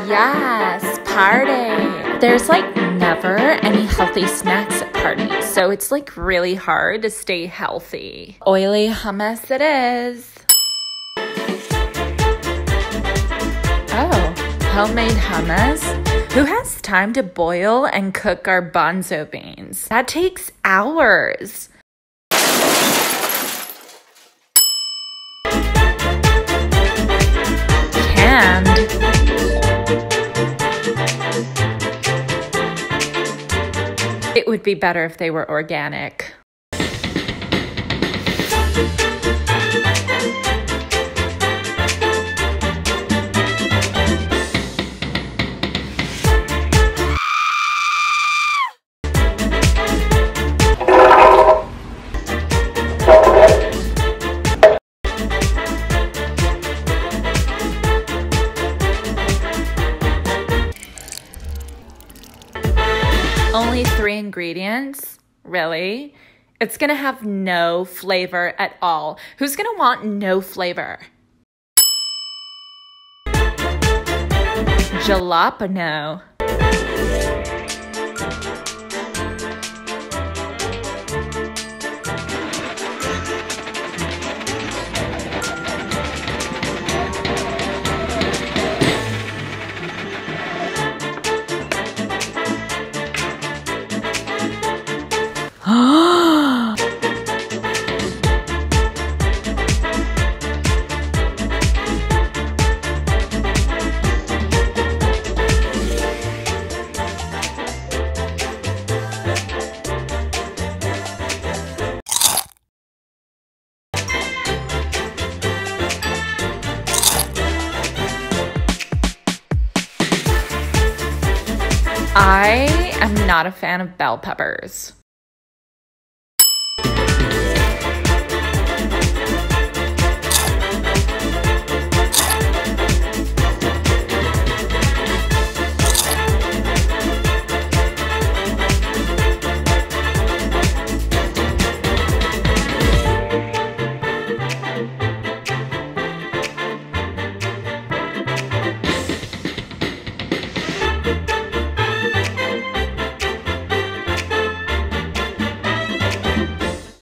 Yes, party. There's like never any healthy snacks at parties, so it's like really hard to stay healthy. Oily hummus it is. Oh, homemade hummus? Who has time to boil and cook our bonzo beans? That takes hours. Canned. It would be better if they were organic. Only 3 ingredients? Really? It's gonna have no flavor at all. Who's gonna want no flavor? Jalapeno. I am not a fan of bell peppers.